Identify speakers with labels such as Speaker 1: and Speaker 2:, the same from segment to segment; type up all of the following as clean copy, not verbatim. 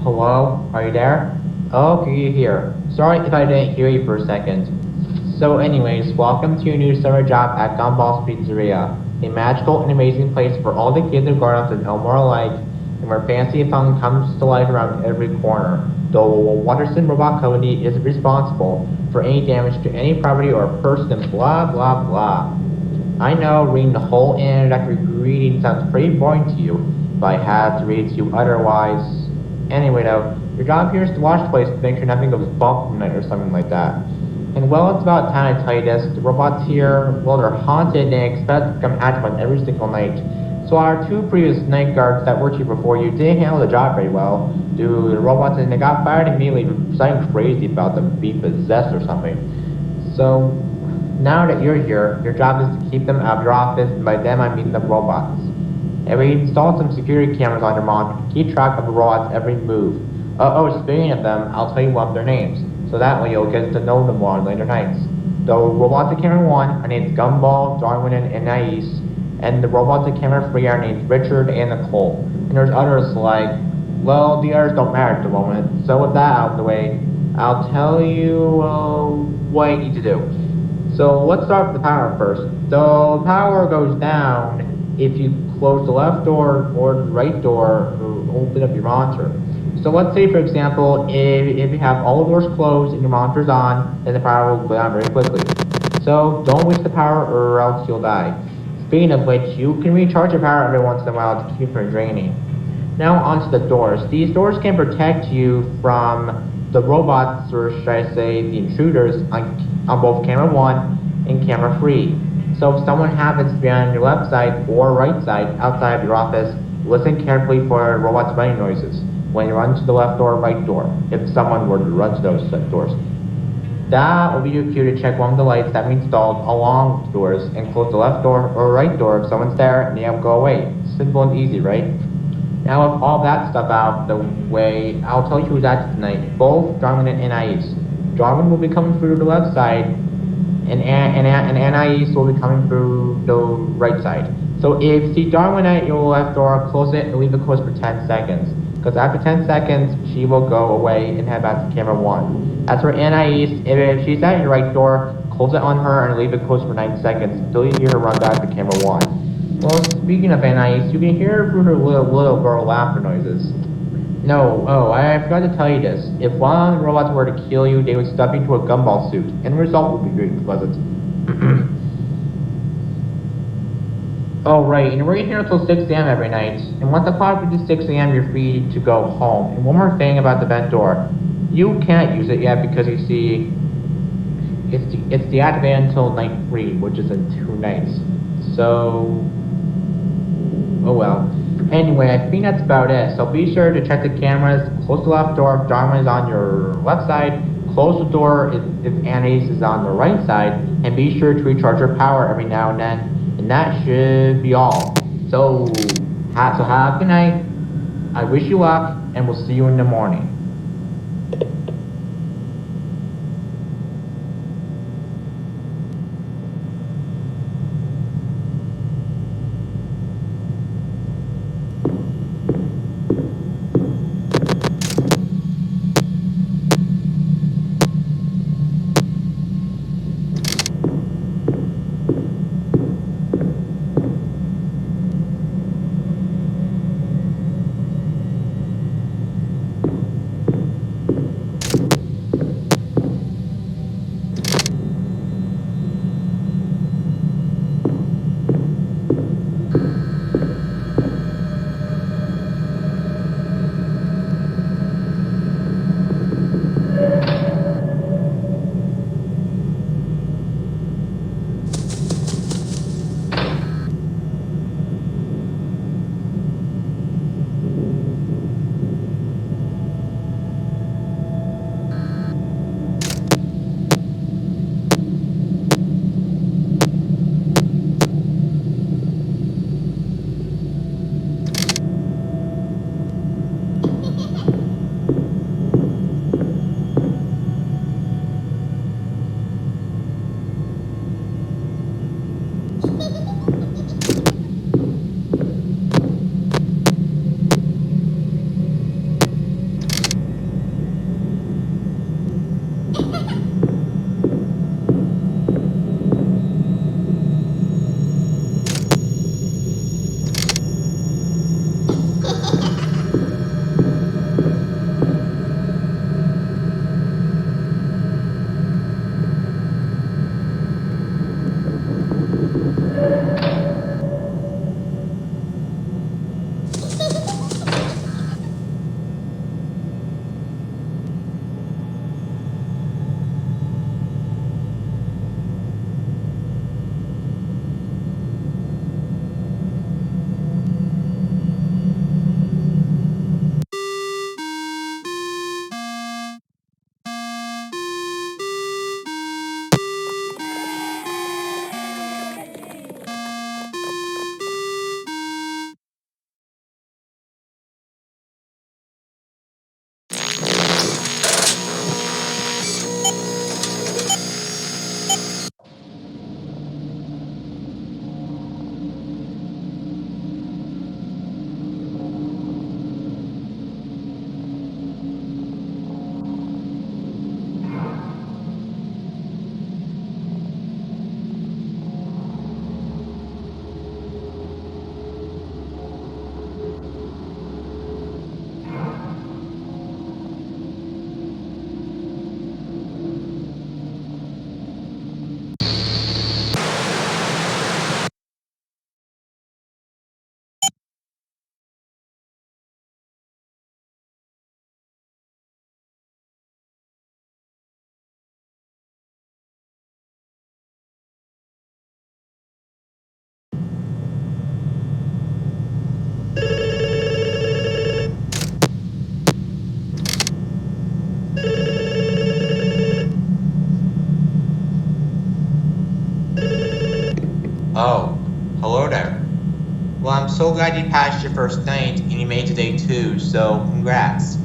Speaker 1: Hello? Are you there? Okay, you're here. Sorry if I didn't hear you for a second. So anyways, welcome to your new summer job at Gumball's Pizzeria, a magical and amazing place for all the kids and grown-ups in Elmore alike, and where fancy and fun comes to life around every corner. The Watterson Robot Company is responsible for any damage to any property or person, blah blah blah. I know reading the whole introductory greeting sounds pretty boring to you, but I have to read it to you otherwise. Anyway though, your job here is to watch the place to make sure nothing goes bump tonight or something like that. And well, it's about time I tell you this. The robots here, well, they're haunted and expect to become active on every single night. So our two previous night guards that worked here before you didn't handle the job very well due to the robots, and they got fired immediately for something crazy about them being possessed or something. So now that you're here, your job is to keep them out of your office, and by them I mean the robots. And we installed some security cameras on your monitor to keep track of the robots' every move. Speaking of them, I'll tell you one of their names, so that way you'll get to know them more on later nights. The robots at camera 1 are named Gumball, Darwin, and Nais, and the robots at camera 3 are named Richard and Nicole. And there's others like, well, the others don't matter at the moment. So with that out of the way, I'll tell you what you need to do. So let's start with the power first. The power goes down if you close the left door or the right door or open up your monitor. So let's say, for example, if you have all the doors closed and your monitor's on, then the power will go down very quickly. So don't waste the power or else you'll die. Speaking of which, you can recharge your power every once in a while to keep from draining. Now onto the doors. These doors can protect you from the robots, or should I say the intruders, on both camera 1 and camera 3. So if someone happens to be on your left side or right side outside of your office, listen carefully for robots' running noises when you run to the left door or right door, if someone were to run to those doors. That will be your cue to check one of the lights that we installed along with the doors and close the left door or right door if someone's there and they have to go away. Simple and easy, right? Now with all that stuff out of the way, I'll tell you who's active tonight. Both Darwin and Anais. Darwin will be coming through the left side, and Anais will be coming through the right side. So if you see Darwin at your left door, close it and leave it closed for 10 seconds. Because after 10 seconds, she will go away and head back to camera 1. As for Anais, if she's at your right door, close it on her and leave it closed for 9 seconds until you hear her run back to camera 1. Well, speaking of Anais, you can hear her through her little girl laughter noises. I forgot to tell you this. If one of the robots were to kill you, they would stuff you into a gumball suit, and the result would be very pleasant. Oh, right, and we're here until 6 a.m. every night, and once the clock reaches 6 a.m., you're free to go home. And one more thing about the vent door. You can't use it yet because, you see, it's deactivated until night 3, which is in 2 nights. So, oh well. Anyway, I think that's about it. So be sure to check the cameras, close the left door if Darwin is on your left side, close the door if Anais is on the right side, and be sure to recharge your power every now and then. And that should be all. So have a good night. I wish you luck, and we'll see you in the morning. so glad you passed your first night and you made today too, so congrats.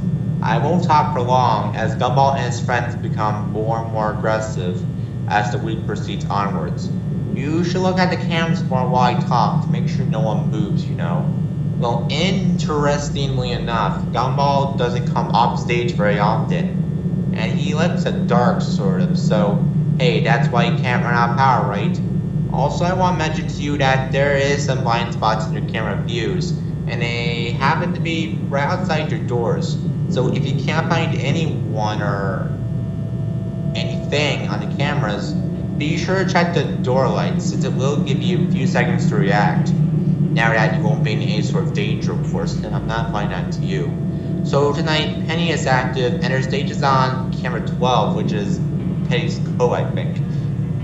Speaker 1: I won't talk for long as Gumball and his friends become more and more aggressive as the week proceeds onwards. You should look at the cameras more while I talk to make sure no one moves. Well, interestingly enough, Gumball doesn't come off stage very often, and he likes it dark, sort of, so hey, that's why you can't run out of power, right? Also, I want to mention to you that there is some blind spots in your camera views, and they happen to be right outside your doors. So if you can't find anyone or anything on the cameras, be sure to check the door lights, since it will give you a few seconds to react. Now that you won't be in any sort of danger, of course, then I'm not applying that to you. So tonight, Penny is active, and her stage is on camera 12, which is Penny's co, I think.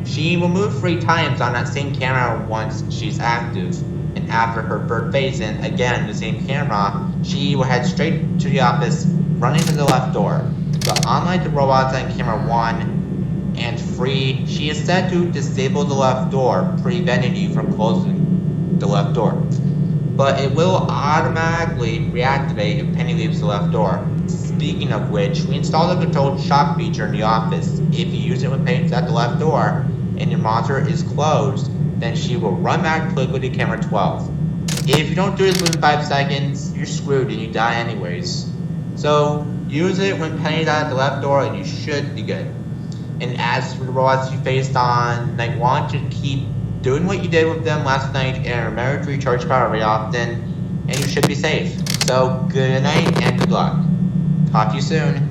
Speaker 1: She will move 3 times on that same camera once she's active, and after her third phase in, again, the same camera, she will head straight to the office, running to the left door. But unlike the robots on camera 1 and 3, she is set to disable the left door, preventing you from closing the left door. But it will automatically reactivate if Penny leaves the left door. Speaking of which, we installed a controlled shock feature in the office. If you use it when Penny's at the left door and your monitor is closed, then she will run back quickly to camera 12. If you don't do this within 5 seconds, you're screwed and you die anyways. So use it when Penny's at the left door and you should be good. And as for the robots you faced on night 1, just keep doing what you did with them last night and remember to recharge power very often and you should be safe. So good night and good luck. Talk to you soon.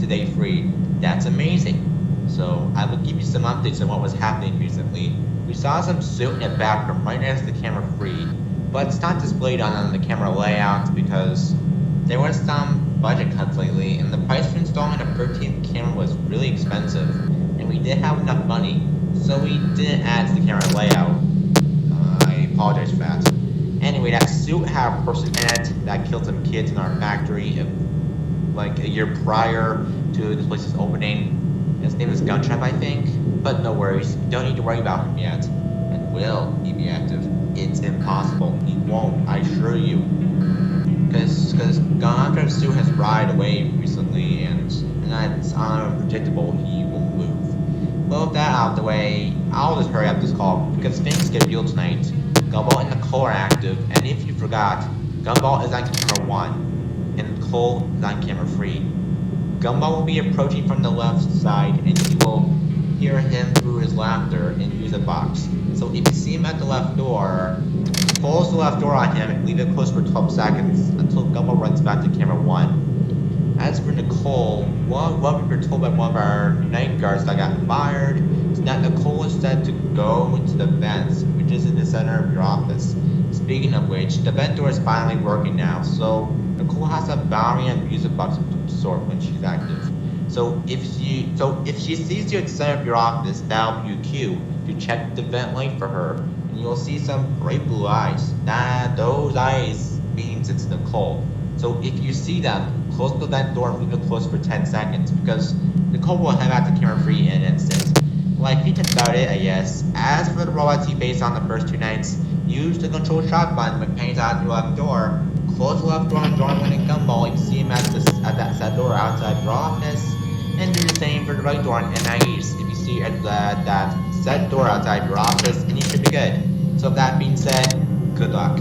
Speaker 2: today free. That's amazing. So I will give you some updates on what was happening recently. We saw some suit in the background right next to the camera free, but it's not displayed on the camera layout because there was some budget cuts lately, and the price for installing a 13th camera was really expensive, and we didn't have enough money, so we didn't add to the camera layout. I apologize for that. Anyway, that suit had a person in it that killed some kids in our factory like a year prior to this place's opening. His name is Guntrap, I think. But no worries, you don't need to worry about him yet. And will he be active? It's impossible. He won't, I assure you. Because Guntrap's suit has ride away recently, and it's unpredictable. He won't move. Well, with that out of the way, I'll just hurry up this call because things get real tonight. Gumball and Nicole are active, and if you forgot, Gumball is on camera 1, and Nicole is on camera 3. Gumball will be approaching from the left side, and you will hear him through his laughter in the music box. So if you see him at the left door, close the left door on him and leave it closed for 12 seconds until Gumball runs back to camera 1. As for Nicole, what we were told by one of our night guards that got fired is that Nicole is said to go into the vents, which is in the center of your office. Speaking of which, the vent door is finally working now, so Nicole has a battery and music box of sort when she's active. So if she sees you at the center of your office, that'll be your cue to check the vent light for her, and you'll see some bright blue eyes. Those eyes means it's Nicole. So if you see them, close the vent door and leave it closed for 10 seconds, because Nicole will head out to camera 3 in an instant. Well, I think that's about it, I guess. As for the robots you faced on the first 2 nights, use the control shot button when painting out your left door. Close the left door and join when in Gumball if you see him at that set door outside your office. And do the same for the right door in NIEs if you see at that set door outside your office, and you should be good. So with that being said, good luck.